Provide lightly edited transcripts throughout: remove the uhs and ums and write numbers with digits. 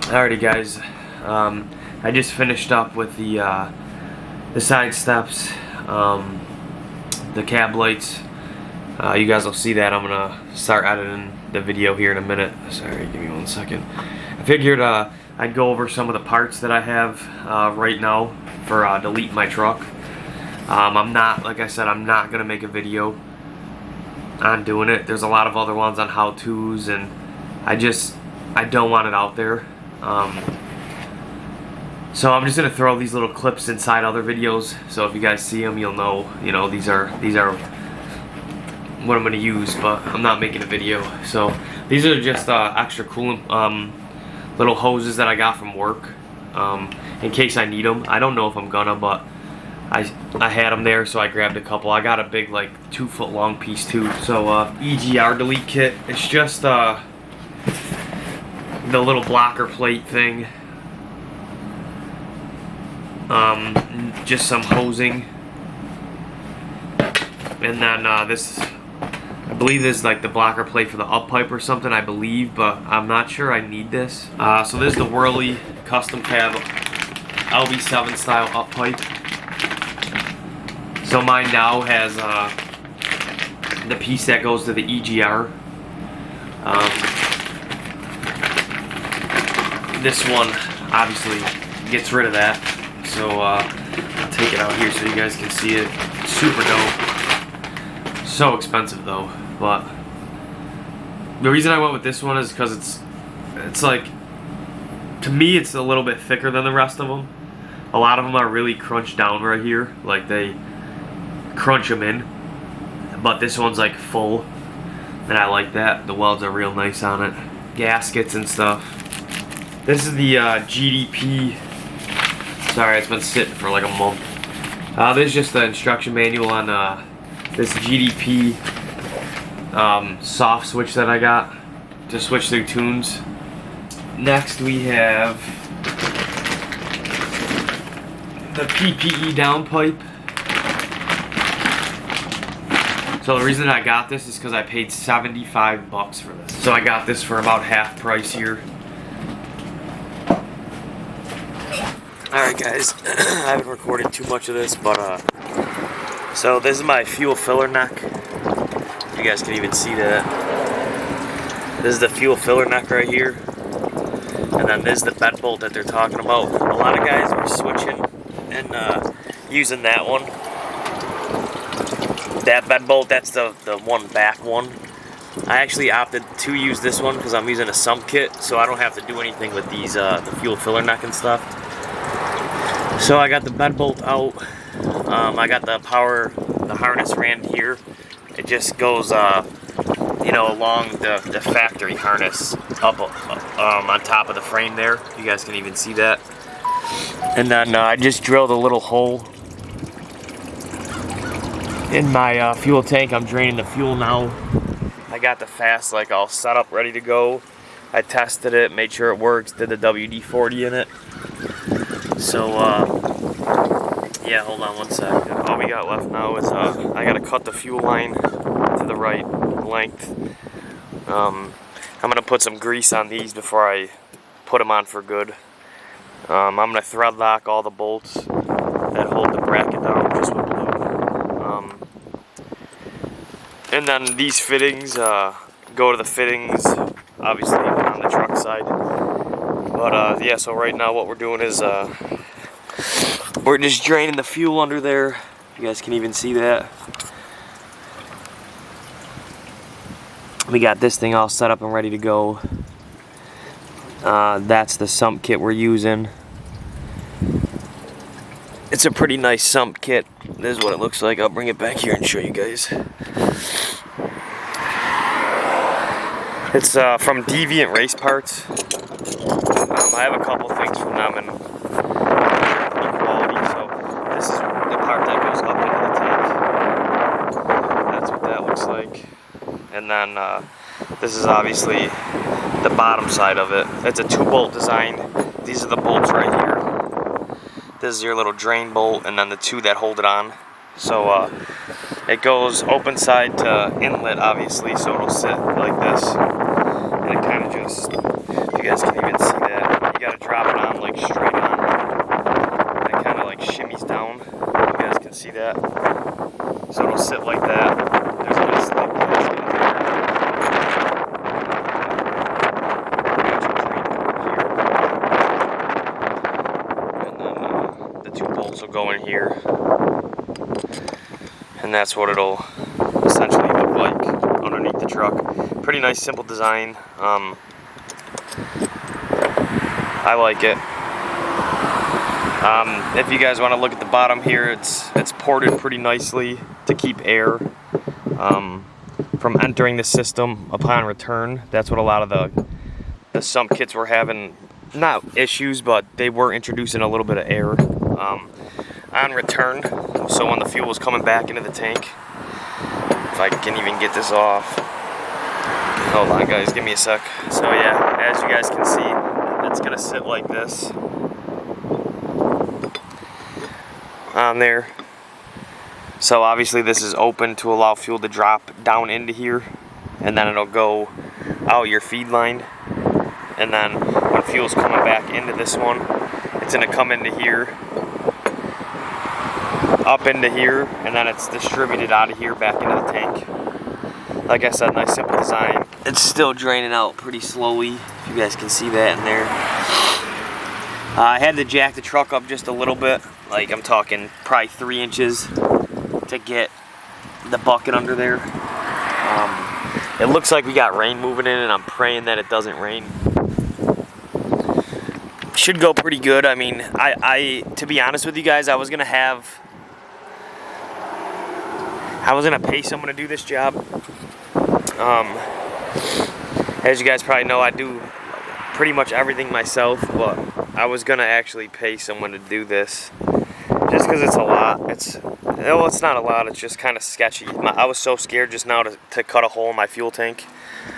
Alrighty guys, I just finished up with the side steps, the cab lights. You guys will see that. I'm gonna start editing the video here in a minute. Sorry, give me 1 second. I figured I'd go over some of the parts that I have right now for deleting my truck. I'm not, like I said, I'm not gonna make a video on doing it. There's a lot of other ones on how-tos, and I don't want it out there. So I'm just gonna throw these little clips inside other videos, so if you guys see them, you'll know, these are what I'm gonna use. But I'm not making a video. So these are just extra coolant little hoses that I got from work, in case I need them. I don't know if I'm gonna, but I had them there, so I grabbed a couple. I got a big, like, 2-foot long piece too. So EGR delete kit. It's just the little blocker plate thing, just some hosing, and then this, I believe this is like the blocker plate for the up pipe or something, I believe, but I'm not sure I need this. So this is the Whirly custom cab LB7 style up pipe. So mine now has the piece that goes to the EGR. This one obviously gets rid of that, so I'll take it out here so you guys can see it. Super dope. So expensive though, but the reason I went with this one is because it's like, to me, it's a little bit thicker than the rest of them. A lot of them are really crunched down right here, like they crunch them in, but this one's like full, and I like that. The welds are real nice on it. Gaskets and stuff. This is the GDP. Sorry, it's been sitting for like a month. This is just the instruction manual on this GDP soft switch that I got to switch through tunes. Next we have the PPE downpipe. So the reason I got this is because I paid $75 for this. So I got this for about half price here. Alright guys, I haven't recorded too much of this, but so this is my fuel filler neck. You guys can even see that. This is the fuel filler neck right here. And then this is the bed bolt that they're talking about. A lot of guys are switching and using that one. That bed bolt, that's the one back one. I actually opted to use this one because I'm using a sump kit, so I don't have to do anything with these the fuel filler neck and stuff. So I got the bed bolt out. I got the harness ran here. It just goes, along the factory harness up on top of the frame there. You guys can even see that. And then I just drilled a little hole in my fuel tank. I'm draining the fuel now. I got the Fass like all set up, ready to go. I tested it, made sure it works, did the WD-40 in it. So, yeah, hold on 1 second. All we got left now is, I gotta cut the fuel line to the right length. I'm gonna put some grease on these before I put them on for good. I'm gonna thread lock all the bolts that hold the bracket down just with glue. And then these fittings, go to the fittings, obviously on the truck side. But yeah, so right now what we're doing is we're just draining the fuel under there. You guys can even see that. We got this thing all set up and ready to go. That's the sump kit we're using. It's a pretty nice sump kit. This is what it looks like. I'll bring it back here and show you guys. It's from Deviant Race Parts. I have a couple things from them and quality. So this is the part that goes up into the tank. That's what that looks like. And then this is obviously the bottom side of it. It's a 2-bolt design. These are the bolts right here. This is your little drain bolt, and then the 2 that hold it on. So it goes open side to inlet, obviously, so it'll sit like this. And it kind of just, you guys can even see that. You bolts will go in here, and that's what it'll essentially look like underneath the truck. Pretty nice, simple design. I like it. If you guys want to look at the bottom here, it's ported pretty nicely to keep air from entering the system upon return. That's what a lot of the sump kits were having, not issues, but they were introducing a little bit of air on return. So when the fuel was coming back into the tank, if I can even get this off. Hold on guys, give me a sec. So yeah, as you guys can see, it's gonna sit like this on there. So obviously this is open to allow fuel to drop down into here, and then it'll go out your feed line, and then when fuel's coming back into this one, it's gonna come into here, up into here, and then it's distributed out of here back into the tank. Like I said, nice simple design. It's still draining out pretty slowly, if you guys can see that in there. I had to jack the truck up just a little bit, like I'm talking probably 3 inches to get the bucket under there. It looks like we got rain moving in, and I'm praying that it doesn't rain. Should go pretty good. I mean, to be honest with you guys, I was gonna pay someone to do this job. As you guys probably know, I do pretty much everything myself, but I was gonna actually pay someone to do this just because it's a lot. It's not a lot, it's just kind of sketchy. I was so scared just now to cut a hole in my fuel tank.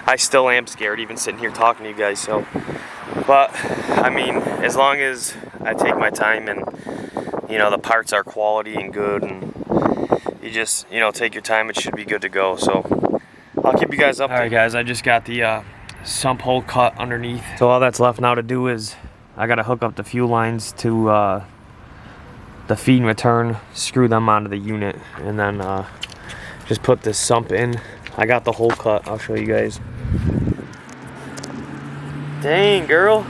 I still am scared even sitting here talking to you guys. So, but I mean, as long as I take my time and you know the parts are quality and good, and you just take your time, it should be good to go. So I'll keep you guys updated. Alright guys, I just got the sump hole cut underneath. So all that's left now to do is I gotta hook up the fuel lines to the feed and return, screw them onto the unit, and then just put this sump in. I got the hole cut, I'll show you guys. Dang, girl.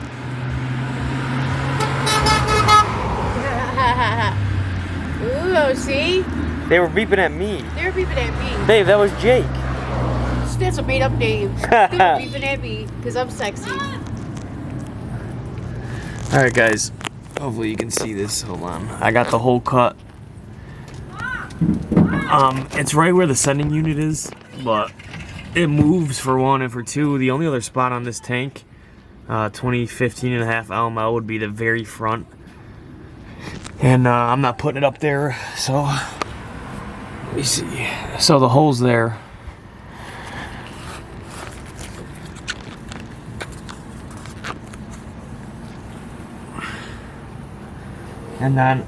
Ooh, see? They were beeping at me. They were beeping at me. Babe, that was Jake. That's a made up name. They were beeping at me because I'm sexy. Alright guys, hopefully you can see this. Hold on. I got the hole cut. It's right where the sending unit is, but it moves for one, and for two, the only other spot on this tank, 2015.5 LML, would be the very front. And I'm not putting it up there, so let me see. So the hole's there. And then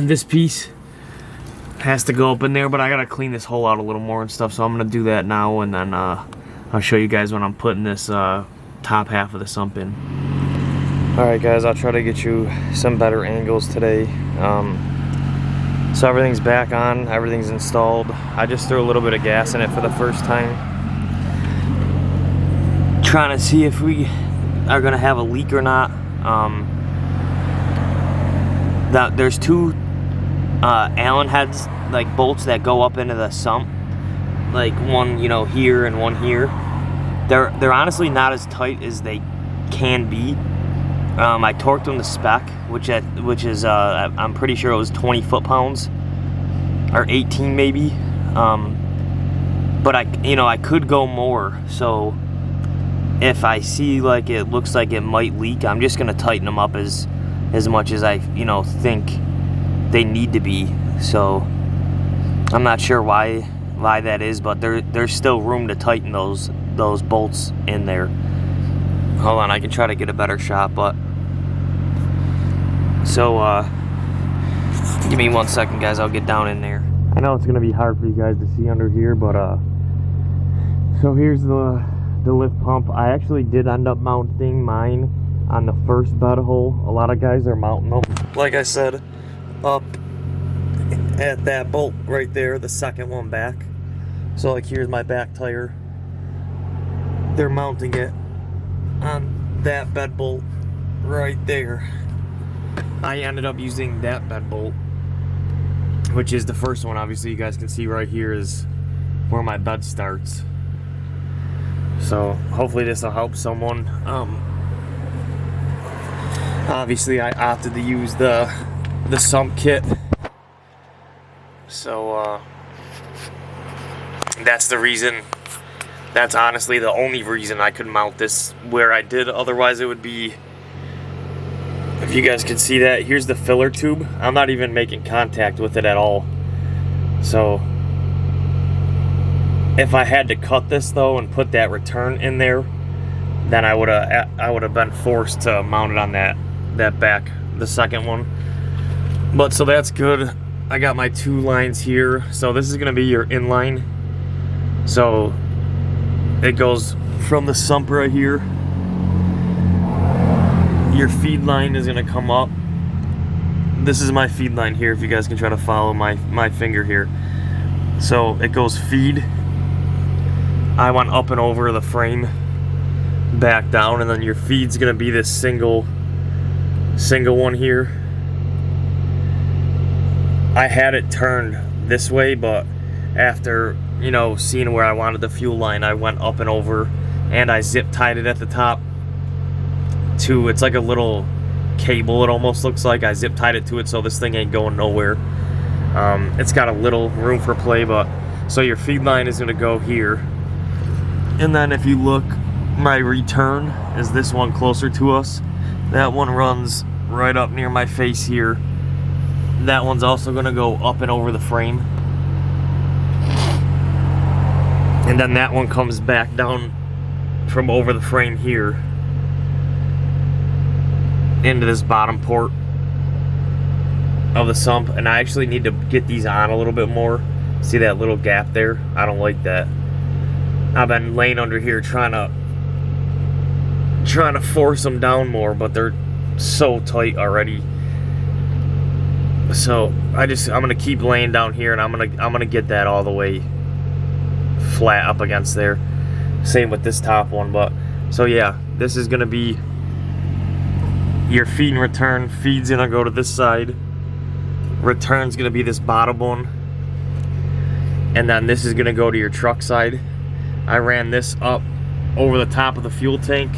this piece has to go up in there, but I gotta clean this hole out a little more and stuff, so I'm gonna do that now, and then I'll show you guys when I'm putting this top half of the sump in. Alright guys, I'll try to get you some better angles today. So everything's back on, everything's installed. I just threw a little bit of gas in it for the first time, trying to see if we are gonna have a leak or not. There's two Allen heads, like bolts that go up into the sump, like one here and one here. They're honestly not as tight as they can be. I torqued them to spec, which is I'm pretty sure it was 20 foot-pounds or 18 maybe. But I could go more. So if I see like it looks like it might leak, I'm just gonna tighten them up as much as I think they need to be. So I'm not sure why that is, but there's still room to tighten those bolts in there. Hold on, I can try to get a better shot, but so give me 1 second guys, I'll get down in there. I know it's gonna be hard for you guys to see under here, but so here's the lift pump. I actually did end up mounting mine on the first bed hole. A lot of guys are mounting them, like I said, up at that bolt right there, the second one back. So like here's my back tire. They're mounting it on that bed bolt right there. I ended up using that bed bolt which is the first one. Obviously you guys can see right here is where my bed starts. So hopefully this will help someone. Obviously I opted to use the sump kit, so that's the reason. That's honestly the only reason I could mount this where I did. Otherwise it would be, if you guys can see that, here's the filler tube. I'm not even making contact with it at all. So if I had to cut this though and put that return in there, then I would have been forced to mount it on that back, the second one. But so that's good. I got my 2 lines here. So this is gonna be your inline. So it goes from the sump right here. Your feed line is gonna come up. This is my feed line here, if you guys can try to follow my finger here. So it goes feed. I went up and over the frame, back down, and then your feed's gonna be this single one here. I had it turned this way, but after, you know, seeing where I wanted the fuel line, I went up and over, and I zip tied it at the top to, it's like a little cable, it almost looks like. I zip tied it to it so this thing ain't going nowhere. It's got a little room for play, but so your feed line is gonna go here. And then if you look, my return is this one closer to us. That one runs right up near my face here. That one's also gonna go up and over the frame. And then that one comes back down from over the frame here into this bottom port of the sump. And I actually need to get these on a little bit more. See that little gap there? I don't like that. I've been laying under here trying to force them down more, but they're so tight already. So I'm gonna keep laying down here, and I'm gonna get that all the way flat up against there. Same with this top one. But so yeah, this is gonna be your feed and return. Feed's gonna go to this side. Return's gonna be this bottom one, and then this is gonna go to your truck side. I ran this up over the top of the fuel tank,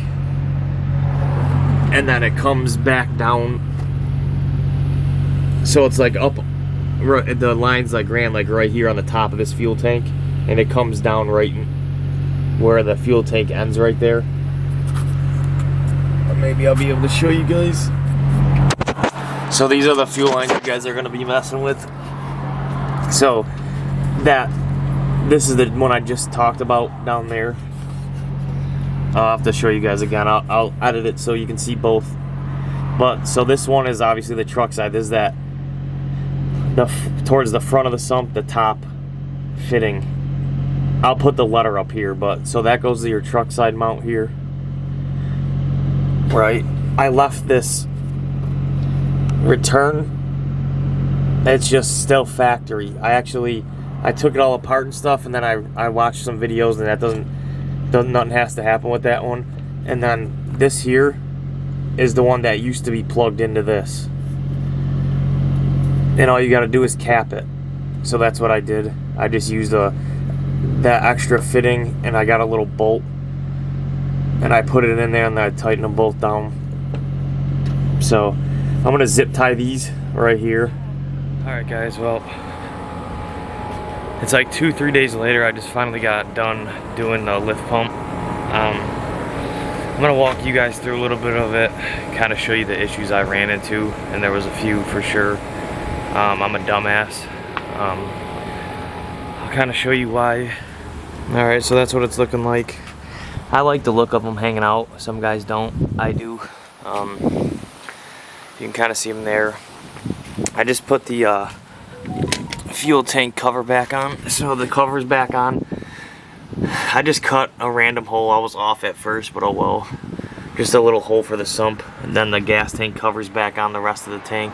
and then it comes back down. So it's like up, the lines like ran like right here on the top of this fuel tank, and it comes down right where the fuel tank ends right there. Or maybe I'll be able to show you guys. So these are the fuel lines you guys are gonna be messing with. So this is the one I just talked about down there. I'll have to show you guys again. I'll edit it so you can see both. But so this one is obviously the truck side. This is that towards the front of the sump, the top fitting. I'll put the letter up here, but so that goes to your truck side mount here. Right. I left this return. It's just still factory. I took it all apart and stuff, and then I watched some videos, and that nothing has to happen with that one. And then this here is the one that used to be plugged into this, and all you got to do is cap it. So that's what I did. I just used that extra fitting, and I got a little bolt, and I put it in there, and then I tightened them both down. So I'm gonna zip tie these right here. All right, guys. Well, it's like 2-3 days later. I just finally got done doing the lift pump. I'm gonna walk you guys through a little bit of it, kind of show you the issues I ran into, and there was a few for sure. I'm a dumbass. I'll kind of show you why. All right, so that's what it's looking like. I like the look of them hanging out. Some guys don't. I do. You can kind of see them there. I just put the fuel tank cover back on, so the cover's back on. I just cut a random hole. I was off at first, but oh well. Just a little hole for the sump, and then the gas tank cover's back on the rest of the tank.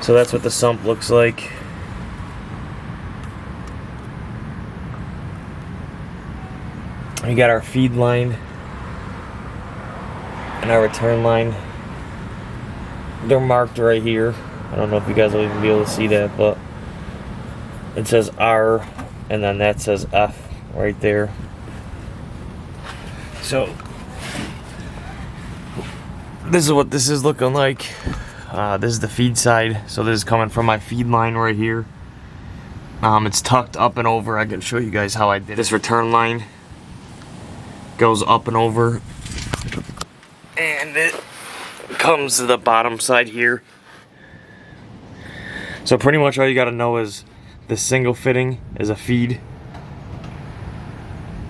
So that's what the sump looks like. We got our feed line and our return line. They're marked right here. I don't know if you guys will even be able to see that, but It says R, and then that says F right there. So this is what this is looking like. This is the feed side. So this is coming from my feed line right here. It's tucked up and over. I can show you guys how I did this. Return line goes up and over, and it comes to the bottom side here. So pretty much all you got to know is the single fitting is a feed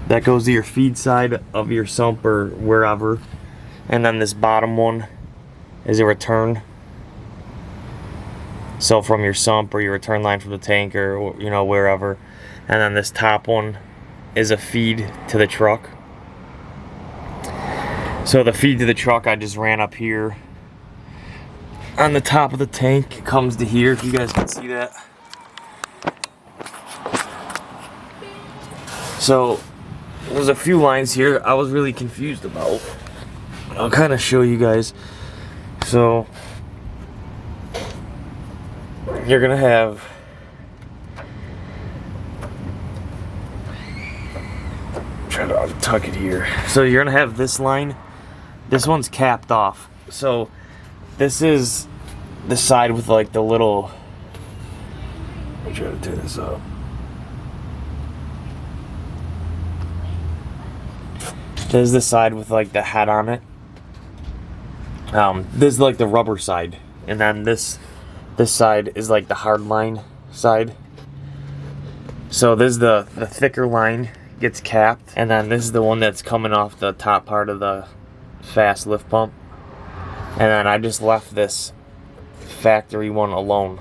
that goes to your feed side of your sump or wherever, and then this bottom one is a return. So from your sump or your return line from the tank or, you know, wherever, and then this top one is a feed to the truck. So the feed to the truck I just ran up here on the top of the tank. It comes to here, if you guys can see that. So there's a few lines here I was really confused about. I'll kind of show you guys. So you're gonna have try to untuck it here. So you're gonna have this line. This one's capped off. So this is the side with like the little. Let me try to turn this up. This is the side with like the head on it. This is like the rubber side, and then this side is like the hard line side. So this is the thicker line gets capped, and then this is the one that's coming off the top part of the Fass lift pump. And then I just left this factory one alone.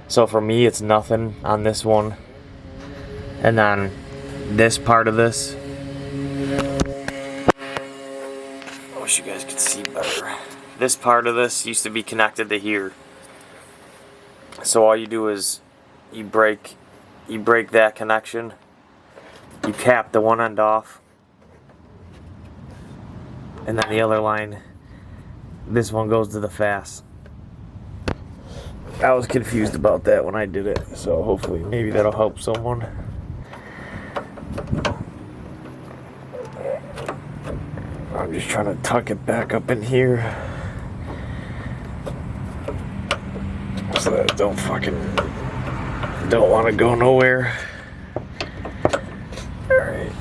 So for me, it's nothing on this one. And then this part of this, I wish you guys could see better. This part of this used to be connected to here. So all you do is you break that connection, you cap the one end off, and then the other line, this one goes to the Fass. I was confused about that when I did it, so hopefully maybe that'll help someone. I'm just trying to tuck it back up in here so that it don't want to go nowhere. Alright,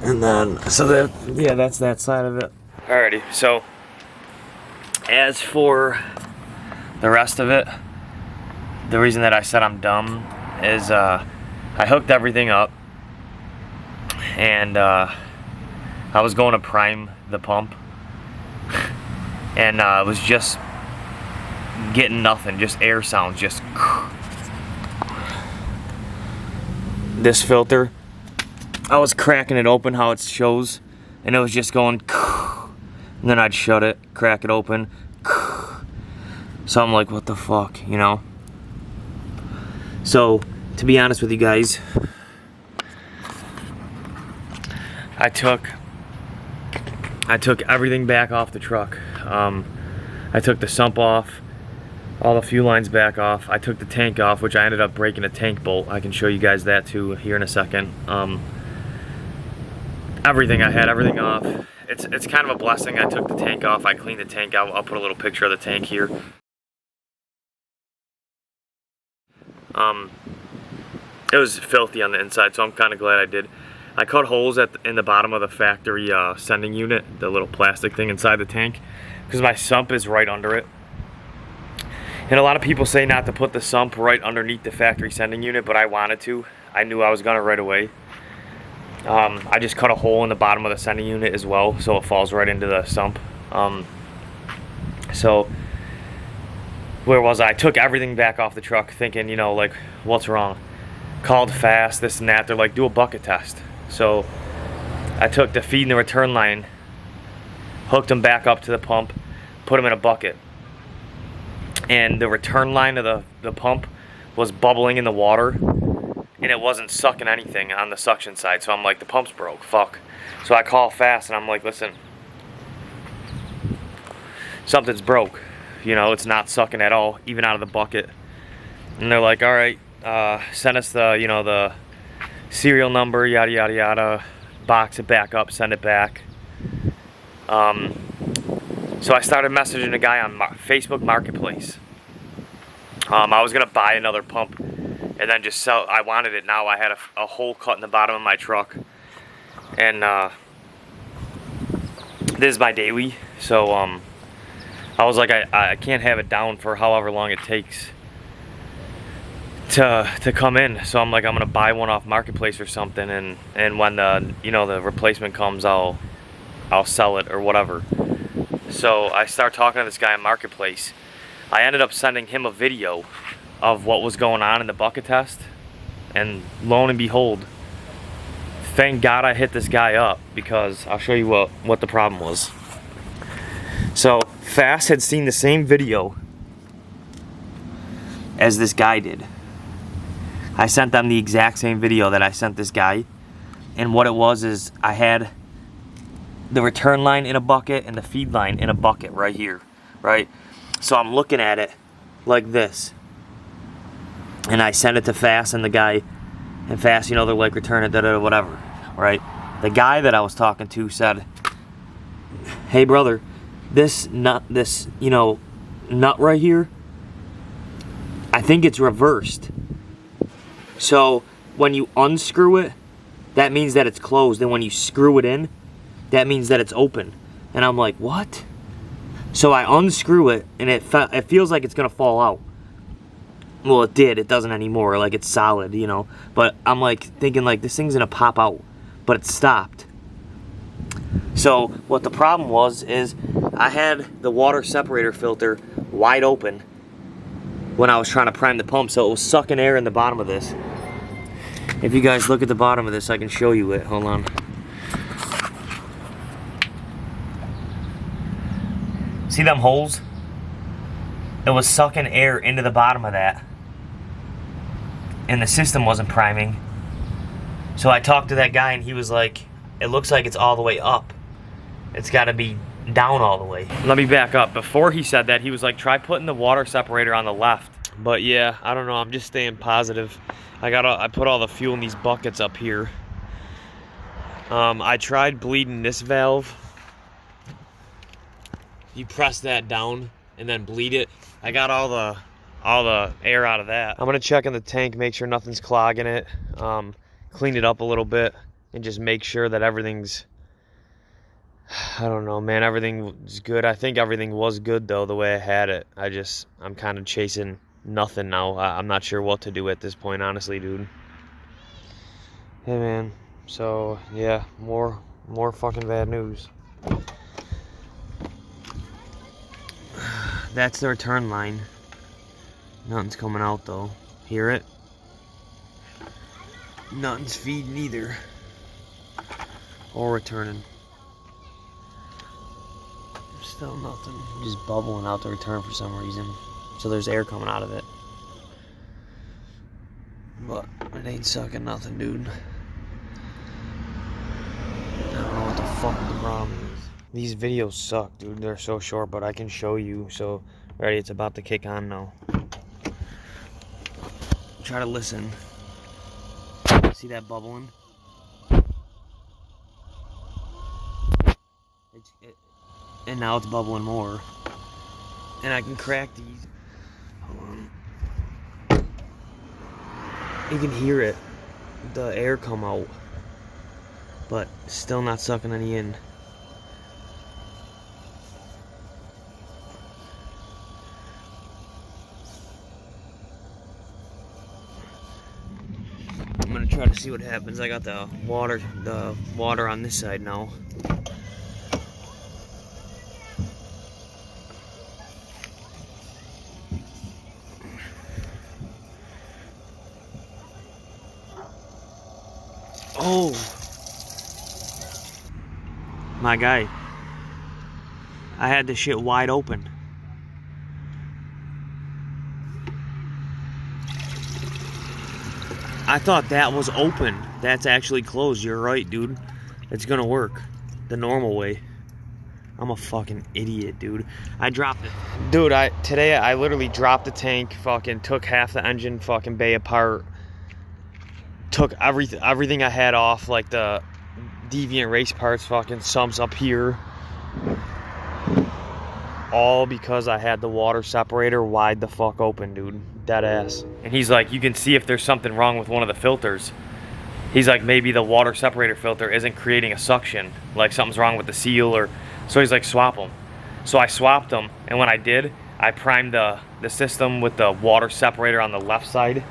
and then so that, yeah, that's that side of it. Alrighty, so as for the rest of it, the reason that I said I'm dumb is I hooked everything up, and I was going to prime the pump, and I was just getting nothing, just air sounds, just this filter. I was cracking it open how it shows, and it was just going, and then I'd shut it, crack it open. So I'm like, what the fuck, you know? So, to be honest with you guys, I took everything back off the truck. I took the sump off, all the fuel lines back off. I took the tank off, which I ended up breaking a tank bolt. I can show you guys that too here in a second. Everything, I had everything off. It's kind of a blessing. I took the tank off. I cleaned the tank out. I'll put a little picture of the tank here. It was filthy on the inside, so I'm kind of glad I did. I cut holes in the bottom of the factory sending unit, the little plastic thing inside the tank, because my sump is right under it. And a lot of people say not to put the sump right underneath the factory sending unit, but I wanted to. I knew I was gonna right away. I just cut a hole in the bottom of the sending unit as well, so it falls right into the sump. So where was I? I took everything back off the truck thinking, you know, like, what's wrong? Called Fass, this and that. They're like, do a bucket test. So I took the feed and the return line, hooked them back up to the pump, put them in a bucket. And the return line of the pump was bubbling in the water, and it wasn't sucking anything on the suction side. So I'm like, the pump's broke, fuck. So I call Fass and I'm like, listen, something's broke. You know, it's not sucking at all, even out of the bucket. And they're like, all right, send us the, you know, the serial number, yada yada yada, box it back up, send it back. So I started messaging a guy on Facebook Marketplace. I was gonna buy another pump and then just sell. I wanted it now. I had a hole cut in the bottom of my truck, and this is my daily. So I was like, I can't have it down for however long it takes to come in. So I'm like, I'm gonna buy one off Marketplace or something, and when the, you know, the replacement comes, I'll sell it or whatever. So I start talking to this guy on Marketplace. I ended up sending him a video of what was going on in the bucket test, and lo and behold, thank God I hit this guy up, because I'll show you what the problem was. So Fass had seen the same video as this guy did. I sent them the exact same video that I sent this guy, and what it was is I had the return line in a bucket and the feed line in a bucket right here, right? So I'm looking at it like this, and I send it to Fass and the guy, and Fass, you know, they're like, return it, da-da, whatever, right? The guy that I was talking to said, hey brother, this nut, you know, nut right here, I think it's reversed. So when you unscrew it, that means that it's closed, and when you screw it in, that means that it's open. And I'm like, what? So I unscrew it, and it feels like it's gonna fall out. Well, it did. It doesn't anymore. Like, it's solid, you know. But I'm like thinking like this thing's gonna pop out, but it stopped. So what the problem was is I had the water separator filter wide open when I was trying to prime the pump, so it was sucking air in the bottom of this. If you guys look at the bottom of this, I can show you it. Hold on. See them holes? It was sucking air into the bottom of that, and the system wasn't priming. So I talked to that guy, and he was like, it looks like it's all the way up. It's got to be down all the way. Let me back up. Before he said that, he was like, try putting the water separator on the left. But yeah, I don't know. I'm just staying positive. I put all the fuel in these buckets up here. I tried bleeding this valve. You press that down and then bleed it. I got all the air out of that. I'm gonna check in the tank, make sure nothing's clogging it, clean it up a little bit, and just make sure that everything's, I don't know, man, everything's good. I think everything was good though, the way I had it. I'm kind of chasing nothing now. I'm not sure what to do at this point, honestly, dude. Hey man, so yeah, more fucking bad news. That's the return line. Nothing's coming out though. Hear it? Nothing's feeding either. Or returning. Still nothing. Just bubbling out the return for some reason. So there's air coming out of it. But it ain't sucking nothing, dude. I don't know what the fuck the problem is. These videos suck, dude. They're so short, but I can show you. So, ready? It's about to kick on now. Try to listen. See that bubbling? And now it's bubbling more. And I can crack these. Hold on. You can hear it. The air come out. But still not sucking any in. I'm gonna try to see what happens. I got the water on this side now. Oh, my guy, I had this shit wide open. I thought that was open. That's actually closed. You're right, dude. It's gonna work the normal way. I'm a fucking idiot, dude. I dropped it. Dude, today I literally dropped the tank, fucking took half the engine fucking bay apart. Took everything I had off, like the deviant race parts, fucking sumps up here. All because I had the water separator wide the fuck open, dude. Dead ass. And he's like, you can see if there's something wrong with one of the filters. He's like, maybe the water separator filter isn't creating a suction. Like something's wrong with the seal or... So he's like, swap them. So I swapped them, and when I did, I primed the system with the water separator on the left side.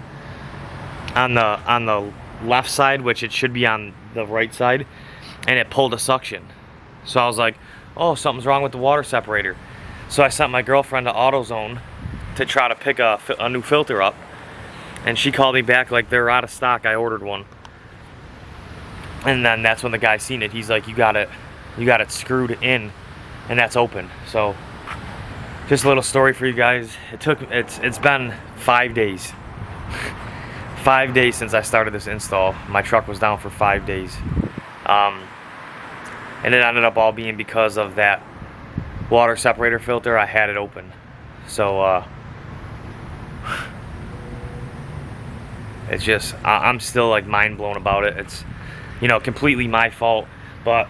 On the left side, which it should be on the right side, and it pulled a suction. So I was like, oh, something's wrong with the water separator. So I sent my girlfriend to AutoZone to try to pick a new filter up, and she called me back like they're out of stock. I ordered one, and then that's when the guy seen it. He's like, you got it screwed in, and that's open. So just a little story for you guys. It's been 5 days. 5 days since I started this install. My truck was down for 5 days, and it ended up all being because of that water separator filter. I had it open. So it's just, I'm still like mind blown about it. It's, you know, completely my fault, but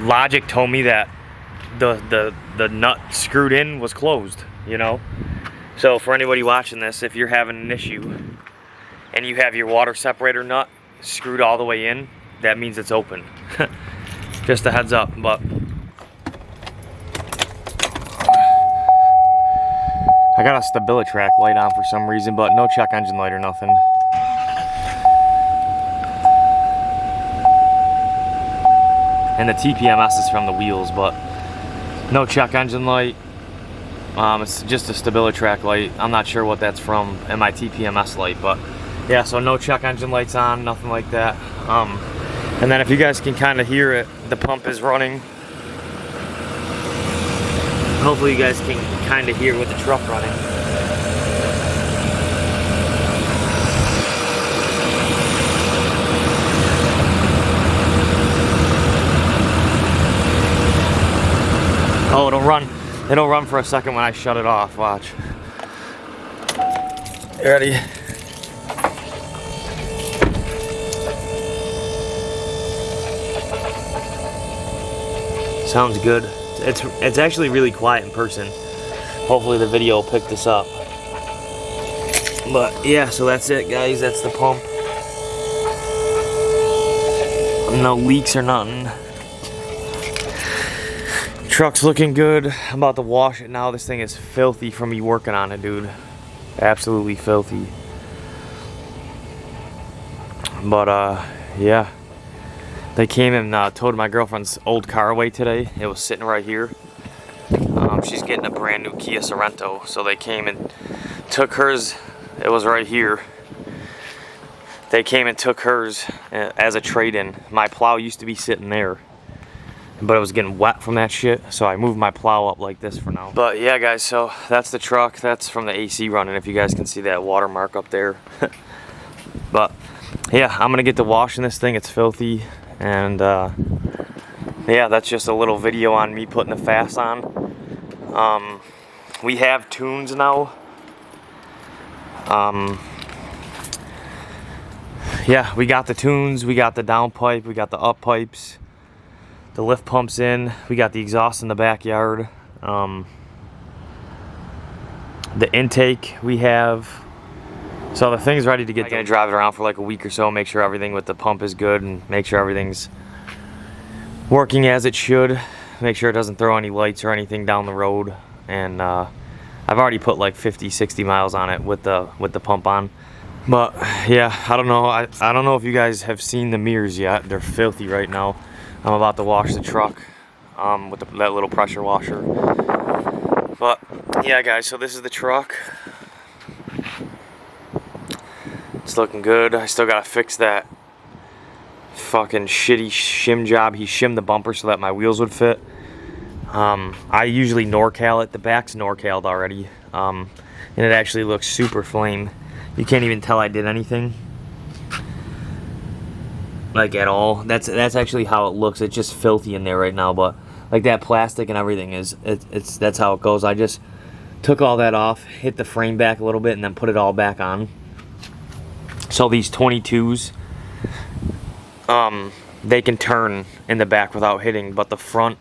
logic told me that the nut screwed in was closed, you know. So for anybody watching this, if you're having an issue and you have your water separator nut screwed all the way in, that means it's open. Just a heads up. But I got a StabiliTrak light on for some reason, but no check engine light or nothing. And the TPMS is from the wheels, but no check engine light. It's just a StabiliTrak light. I'm not sure what that's from, and my TPMS light, but yeah, so no check engine lights on, nothing like that. And then if you guys can kind of hear it, the pump is running. Hopefully you guys can kind of hear with the truck running. Oh, it'll run for a second when I shut it off. Watch. You ready? Sounds good. It's actually really quiet in person. Hopefully the video will pick this up. But yeah, so that's it, guys. That's the pump. No leaks or nothing. Truck's looking good. I'm about to wash it now. This thing is filthy from me working on it, dude. Absolutely filthy. But yeah. They came and towed my girlfriend's old car away today. It was sitting right here. She's getting a brand new Kia Sorento. So they came and took hers. It was right here. They came and took hers as a trade-in. My plow used to be sitting there, but it was getting wet from that shit. So I moved my plow up like this for now. But yeah, guys, so that's the truck. That's from the AC running, if you guys can see that watermark up there. But yeah, I'm gonna get to washing this thing. It's filthy. And yeah, that's just a little video on me putting the Fass on. We have tunes now. Yeah, we got the tunes, we got the down pipe, we got the up pipes, the lift pumps in, we got the exhaust in the backyard, the intake we have. So the thing's ready to get. I'm gonna drive it around for like a week or so, make sure everything with the pump is good, and make sure everything's working as it should. Make sure it doesn't throw any lights or anything down the road. And I've already put like 50-60 miles on it with the pump on. But yeah, I don't know. I don't know if you guys have seen the mirrors yet. They're filthy right now. I'm about to wash the truck with that little pressure washer. But yeah, guys. So this is the truck. It's looking good. I still gotta fix that fucking shitty shim job. He shimmed the bumper so that my wheels would fit. I usually NorCal it. The back's NorCal'd already. And it actually looks super flame. You can't even tell I did anything. Like at all. That's actually how it looks. It's just filthy in there right now, but like that plastic and everything is, that's how it goes. I just took all that off, hit the frame back a little bit, and then put it all back on. So these 22s, they can turn in the back without hitting, but the front,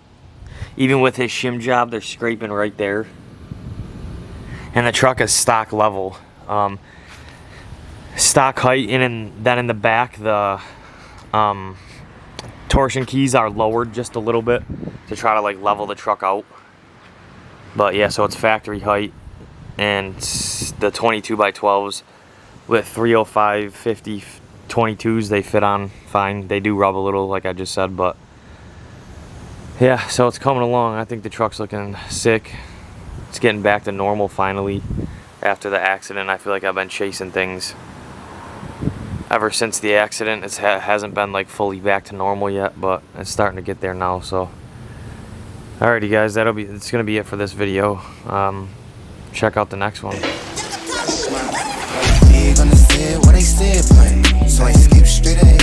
even with his shim job, they're scraping right there. And the truck is stock level. Stock height, and then in the back, the torsion keys are lowered just a little bit to try to like level the truck out. But yeah, so it's factory height, and the 22x12s with 305 50 22s, they fit on fine. They do rub a little, like I just said, but yeah, so it's coming along. I think the truck's looking sick. It's getting back to normal finally after the accident. I feel like I've been chasing things ever since the accident. It hasn't been like fully back to normal yet, but it's starting to get there now. So alrighty guys, it's gonna be it for this video. Check out the next one. Big on the set, what they said, play. So I skip straight ahead.